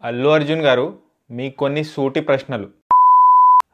అల్లు అర్జున్ గారు మీకు కొన్ని సూటి ప్రశ్నలు.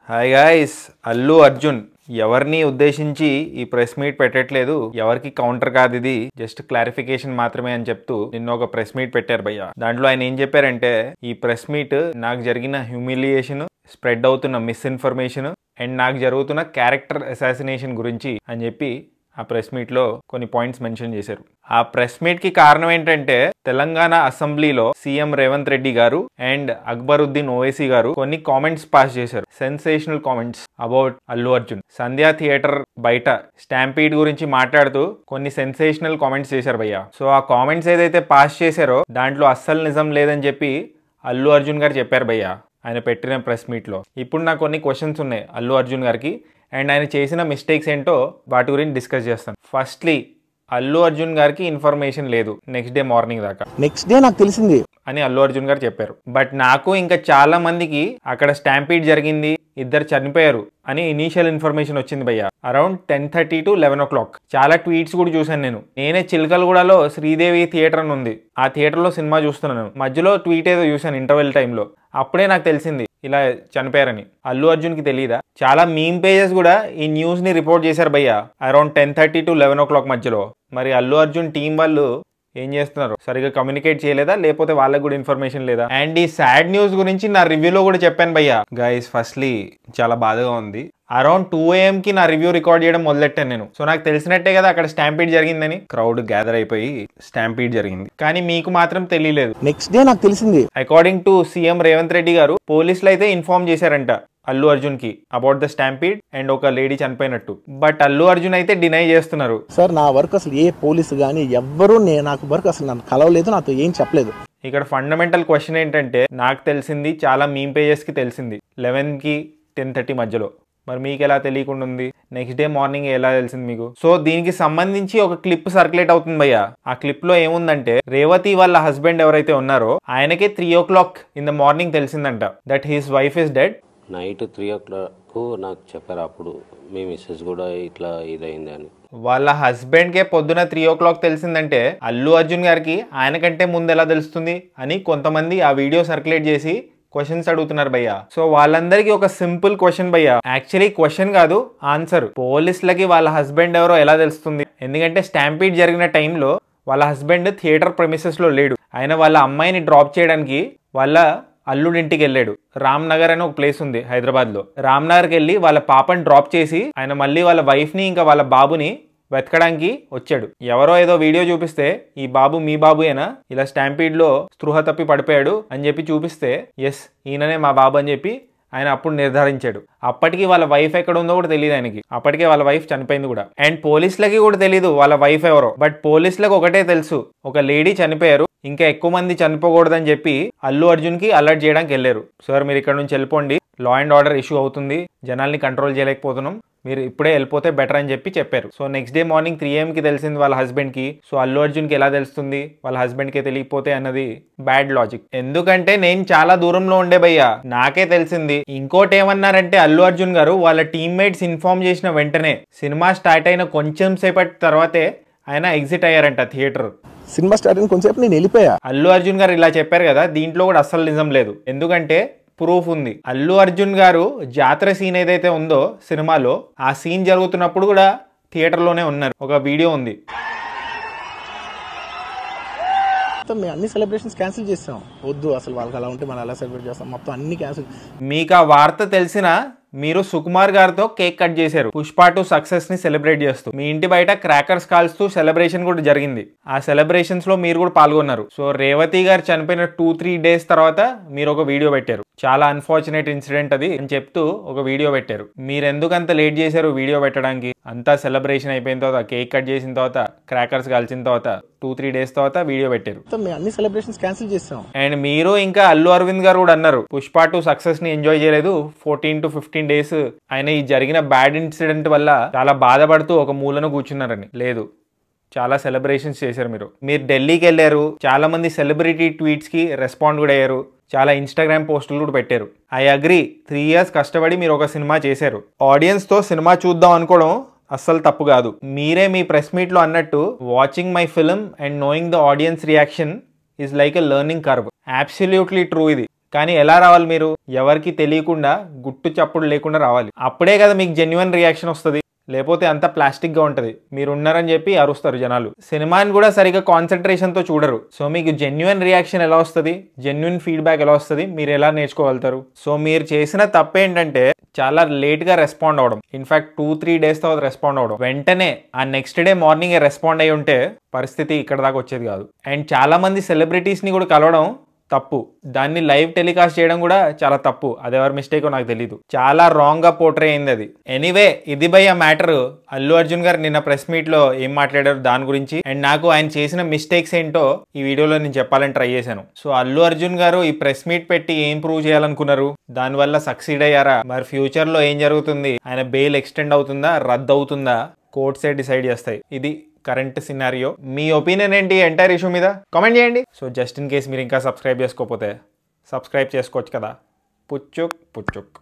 హాయ్ గాయ్స్, అల్లు అర్జున్ ఎవరిని ఉద్దేశించి ఈ ప్రెస్ మీట్ పెట్టట్లేదు, ఎవరికి కౌంటర్ కాదు, ఇది జస్ట్ క్లారిఫికేషన్ మాత్రమే అని చెప్తూ నిన్న ఒక ప్రెస్ మీట్ పెట్టారు భయ్య. దాంట్లో ఆయన ఏం చెప్పారంటే, ఈ ప్రెస్ మీట్ నాకు జరిగిన హ్యూమిలియేషన్, స్ప్రెడ్ అవుతున్న మిస్ఇన్ఫర్మేషన్ అండ్ నాకు జరుగుతున్న క్యారెక్టర్ అసాసినేషన్ గురించి అని చెప్పి ఆ ప్రెస్ మీట్లో కొన్ని పాయింట్స్ మెన్షన్ చేశారు. ఆ ప్రెస్ మీట్ కి కారణం ఏంటంటే, తెలంగాణ అసెంబ్లీలో సీఎం రేవంత్ రెడ్డి గారు అండ్ అక్బరుద్దీన్ ఓవైసీ గారు కొన్ని కామెంట్స్ పాస్ చేశారు. Sensational comments about Allu Arjun. Sandhya theatre బయట స్టాంపీడ్ గురించి మాట్లాడుతూ కొన్ని సెన్సేషనల్ కామెంట్స్ చేశారు భయ్య. సో ఆ కామెంట్స్ ఏదైతే పాస్ చేశారో దాంట్లో అస్సలు నిజం లేదని చెప్పి అల్లు అర్జున్ గారు చెప్పారు భయ్య ఆయన పెట్టిన ప్రెస్ మీట్లో. ఇప్పుడు నాకు కొన్ని క్వశ్చన్స్ ఉన్నాయి అల్లు అర్జున్ గారికి, అండ్ ఆయన చేసిన మిస్టేక్స్ ఏంటో వాటి గురించి డిస్కస్ చేస్తాను. ఫస్ట్లీ, అల్లు అర్జున్ గారికి ఇన్ఫర్మేషన్ లేదు నెక్స్ట్ డే మార్నింగ్ దాకా. నెక్స్ట్ డే నాకు తెలిసింది అని అల్లు అర్జున్ గారు చెప్పారు. బట్ నాకు ఇంకా చాలా మందికి అక్కడ స్టాంపీడ్ జరిగింది, ఇద్దరు చనిపోయారు అని ఇనీషియల్ ఇన్ఫర్మేషన్ వచ్చింది భయ్య అరౌండ్ 10:30 to 11 o'clock. చాలా ట్వీట్స్ కూడా చూసాను నేనే చిలకలగూడలో శ్రీదేవి థియేటర్ అని ఉంది, ఆ థియేటర్లో సినిమా చూస్తున్నాను. మధ్యలో ట్వీట్ ఏదో చూసాను ఇంటర్వెల్ టైంలో, అప్పుడే నాకు తెలిసింది ఇలా చనిపోయారని. అల్లు అర్జున్ కి తెలీదా? చాలా మీమ్ పేజెస్ కూడా ఈ న్యూస్ ని రిపోర్ట్ చేశారు భయ్య అరౌండ్ 10:30 to 11 o'clock మధ్యలో. మరి అల్లు అర్జున్ టీం వాళ్ళు ఏం చేస్తున్నారు? సరిగా కమ్యూనికేట్ చేయలేదా, లేకపోతే వాళ్ళకి కూడా ఇన్ఫర్మేషన్ లేదా? అండ్ ఈ సాడ్ న్యూస్ గురించి నా రివ్యూలో కూడా చెప్పాను భయ్య. గైస్, ఫస్ట్లీ చాలా బాధగా ఉంది. అరౌండ్ 2 AM కి నా రివ్యూ రికార్డ్ చేయడం మొదలెట్టాను నేను. సో నాకు తెలిసినట్టే కదా అక్కడ స్టాంపీడ్ జరిగిందని. క్రౌడ్ గ్యాదర్ అయిపోయి స్టాంపీడ్ జరిగింది, కానీ మీకు మాత్రం తెలియలేదు. నెక్స్ట్ డే నాకు తెలిసింది. According to CM Revanth Reddy గారు, పోలీసులు అయితే ఇన్ఫార్మ్ చేశారంట అల్లు అర్జున్ కి అబౌట్ ద స్టాంపీడ్ అండ్ ఒక లేడీ చనిపోయినట్టు. బట్ అల్లు అర్జున్ అయితే డినై చేస్తున్నారు. సార్, నా వర్క్ అసలు ఏ పోలీసు గానీ ఎవ్వరూ నాకు వర్క్ అసలు నన్ను కలవలేదు, నాతో ఏం చెప్పలేదు. ఇక్కడ ఫండమెంటల్ క్వశ్చన్ ఏంటంటే, నాకు తెలిసింది చాలా మీమ్ పేజెస్ కి తెలిసింది 11 కి 10:30 మధ్యలో. మరి మీకు ఎలా తెలియకుండా ఉంది? నెక్స్ట్ డే మార్నింగ్ ఎలా తెలిసింది మీకు? సో దీనికి సంబంధించి ఒక క్లిప్ సర్క్యులేట్ అవుతుంది భయ్య. ఆ క్లిప్ లో ఏముందంటే, రేవతి వాళ్ళ హస్బెండ్ ఎవరైతే ఉన్నారో ఆయనకే 3 o'clock in the morning తెలిసిందంట that his wife is dead. Night 3 o'clock నాకు చెప్పారు, అప్పుడు మీ మిస్సెస్ కూడా ఇట్లా ఇదైంది అని. వాళ్ళ హస్బెండ్ కే పొద్దున 3 o'clock తెలిసిందంటే అల్లు అర్జున్ గారికి ఆయనకంటే ముందు ఎలా తెలుస్తుంది అని కొంతమంది ఆ వీడియో సర్క్యులేట్ చేసి క్వశ్చన్స్ అడుగుతున్నారు భయ్య. సో వాళ్ళందరికీ ఒక సింపుల్ క్వశ్చన్ భయ్య, యాక్చువల్లీ క్వశ్చన్ కాదు ఆన్సర్. పోలీసులకి వాళ్ళ హస్బెండ్ ఎవరో ఎలా తెలుస్తుంది? ఎందుకంటే స్టాంపీడ్ జరిగిన టైంలో వాళ్ళ హస్బెండ్ థియేటర్ ప్రెమిసెస్ లో లేడు. ఆయన వాళ్ళ అమ్మాయిని డ్రాప్ చేయడానికి వాళ్ళ అల్లుడింటికి వెళ్ళాడు. రామ్ నగర్ అని ఒక ప్లేస్ ఉంది హైదరాబాద్ లో. రామ్ నగర్కి వెళ్ళి వాళ్ళ పాపని డ్రాప్ చేసి ఆయన మళ్ళీ వాళ్ళ వైఫ్ ని ఇంకా వాళ్ళ బాబుని వెతకడానికి వచ్చాడు. ఎవరో ఏదో వీడియో చూపిస్తే, ఈ బాబు మీ బాబుయేనా, ఇలా స్టాంపీడ్ లో స్పృహ తప్పి పడిపోయాడు అని చెప్పి చూపిస్తే, ఎస్ ఈయననే మా బాబు అని చెప్పి ఆయన అప్పుడు నిర్ధారించాడు. అప్పటికి వాళ్ళ వైఫ్ ఎక్కడ ఉందో కూడా తెలియదు ఆయనకి. అప్పటికే వాళ్ళ వైఫ్ చనిపోయింది కూడా. అండ్ పోలీసులకి కూడా తెలియదు వాళ్ళ వైఫ్ ఎవరో. బట్ పోలీసులకు ఒకటే తెలుసు, ఒక లేడీ చనిపోయారు, ఇంకా ఎక్కువ మంది చనిపోకూడదని చెప్పి అల్లు అర్జున్ కి అలర్ట్ చేయడానికి వెళ్ళారు. సార్ మీరు ఇక్కడ నుంచి వెళ్ళిపోండి, లా అండ్ ఆర్డర్ ఇష్యూ అవుతుంది, జనాల్ని కంట్రోల్ చేయలేకపోతున్నాం, మీరు ఇప్పుడే వెళ్ళిపోతే బెటర్ అని చెప్పి చెప్పారు. So next day morning 3 AM కి తెలిసింది వాళ్ళ హస్బెండ్ కి. సో అల్లు అర్జున్ కి ఎలా తెలుస్తుంది వాళ్ళ హస్బెండ్ కి తెలియకపోతే అన్నది బ్యాడ్ లాజిక్. ఎందుకంటే నేను చాలా దూరంలో ఉండే భయ్యా, నాకే తెలిసింది. ఇంకోటి ఏమన్నారంటే, అల్లు అర్జున్ గారు వాళ్ళ టీమ్మేట్స్ ఇన్ఫార్మ్ చేసిన వెంటనే సినిమా స్టార్ట్ అయిన కొంచెం సేపటి తర్వాతే ఆయన ఎగ్జిట్ అయ్యారంట థియేటర్. సినిమా స్టార్ట్ అయిన కొంచెంసేపు నేను వెళ్ళిపోయా. అల్లు అర్జున్ గారు ఇలా చెప్పారు కదా, దీంట్లో కూడా అస్సలు నిజం లేదు. ఎందుకంటే ప్రూఫ్ ఉంది. అల్లు అర్జున్ గారు జాతర సీన్ ఏదైతే ఉందో సినిమాలో, ఆ సీన్ జరుగుతున్నప్పుడు కూడా థియేటర్లోనే ఉన్నారు. ఒక వీడియో ఉంది. మేము అన్ని సెలబ్రేషన్స్ క్యాన్సిల్ చేస్తాం. వద్దు అసలు, వాళ్ళకి అలా ఉంటే మనం అలా సెలబ్రేట్ చేస్తాం, మొత్తం అన్ని క్యాన్సిల్. మీకు ఆ వార్త తెలిసిన మీరు సుకుమార్ గారితో కేక్ కట్ చేశారు పుష్ప 2 సక్సెస్ ని సెలబ్రేట్ చేస్తూ. మీ ఇంటి బయట క్రాకర్స్ కాల్స్తూ సెలబ్రేషన్ కూడా జరిగింది. ఆ సెలబ్రేషన్స్ లో మీరు కూడా పాల్గొన్నారు. సో రేవతి గారు చనిపోయిన 2-3 days తర్వాత మీరు ఒక వీడియో పెట్టారు. చాలా అన్ఫార్చునేట్ ఇన్సిడెంట్ అది అని చెప్తూ ఒక వీడియో పెట్టారు. మీరు ఎందుకు అంత లేట్ చేశారు వీడియో పెట్టడానికి? అంతా సెలబ్రేషన్ అయిపోయిన తర్వాత, కేక్ కట్ చేసిన తర్వాత, క్రాకర్స్ కాల్చిన తర్వాత 2-3 days తర్వాత వీడియో పెట్టారు. మేము అన్ని సెలబ్రేషన్స్ క్యాన్సిల్ చేస్తాం. అండ్ మీరు ఇంకా అల్లు అరవింద్ గారు కూడా అన్నారు, పుష్ప 2 సక్సెస్ ని ఎంజాయ్ చేయలేదు, 14 to 15 days ఆయన ఈ జరిగిన బ్యాడ్ ఇన్సిడెంట్ వల్ల చాలా బాధపడుతూ ఒక మూలను కూర్చున్నారని. లేదు, చాలా సెలబ్రేషన్స్ చేశారు మీరు ఢిల్లీకి వెళ్ళారు, చాలా మంది సెలబ్రిటీ ట్వీట్స్ కి రెస్పాండ్ కూడా అయ్యారు, చాలా ఇన్స్టాగ్రామ్ పోస్టులు కూడా పెట్టారు. ఐ అగ్రీ, 3 years కష్టపడి మీరు ఒక సినిమా చేశారు. ఆడియన్స్ తో సినిమా చూద్దాం అనుకోవడం అస్సలు తప్పు కాదు. మీరే మీ ప్రెస్ మీట్ లో అన్నట్టు, watching my film and knowing the audience reaction is like a learning curve. Absolutely true ఇది. కానీ ఎలా రావాలి మీరు? ఎవరికి తెలియకుండా గుట్టు చప్పుడు లేకుండా రావాలి. అప్పుడే కదా మీకు జెన్యున్ రియాక్షన్ వస్తుంది. లేకపోతే అంతా ప్లాస్టిక్గా ఉంటుంది. మీరు ఉన్నారని చెప్పి అరుస్తారు జనాలు. సినిమాని కూడా సరిగ్గా కాన్సన్ట్రేషన్తో చూడరు. సో మీకు జెన్యున్ రియాక్షన్ ఎలా వస్తుంది, జెన్యున్ ఫీడ్బ్యాక్ ఎలా వస్తుంది, మీరు ఎలా నేర్చుకోగలుగుతారు? సో మీరు చేసిన తప్పేంటంటే చాలా లేట్గా రెస్పాండ్ అవ్వడం. ఇన్ఫాక్ట్ 2-3 డేస్ తర్వాత రెస్పాండ్ అవ్వడం. వెంటనే ఆ నెక్స్ట్ డే మార్నింగ్ రెస్పాండ్ అయ్యి ఉంటే పరిస్థితి ఇక్కడ దాకా వచ్చేది కాదు. అండ్ చాలా మంది సెలబ్రిటీస్ని కూడా కలవడం తప్పు. దాన్ని లైవ్ టెలికాస్ట్ చేయడం కూడా చాలా తప్పు. అది ఎవరి మిస్టేకో నాకు తెలీదు. చాలా రాంగ్ గా పోర్ట్రే అయింది అది. ఎనీవే, ఇది భయ్య మ్యాటర్. అల్లు అర్జున్ గారు నిన్న ప్రెస్ మీట్ లో ఏం మాట్లాడారు దాని గురించి, అండ్ నాకు ఆయన చేసిన మిస్టేక్స్ ఏంటో ఈ వీడియోలో నేను చెప్పాలని ట్రై చేశాను. సో అల్లు అర్జున్ గారు ఈ ప్రెస్ మీట్ పెట్టి ఏం ప్రూవ్ చేయాలనుకున్నారు, దానివల్ల సక్సీడ్ అయ్యారా, మరి ఫ్యూచర్ లో ఏం జరుగుతుంది, ఆయన బెయిల్ ఎక్స్టెండ్ అవుతుందా రద్దు అవుతుందా, కోర్ట్సే డిసైడ్ చేస్తాయి. ఇది కరెంట్ సినారియో. మీ ఒపీనియన్ ఏంటి ఎంటైర్ ఇష్యూ మీద? కామెంట్ చేయండి. సో జస్ట్ ఇన్ కేస్ మీరు ఇంకా సబ్స్క్రైబ్ చేసుకోకపోతే సబ్స్క్రైబ్ చేసుకోవచ్చు కదా. పుచ్చుక్ పుచ్చుక్.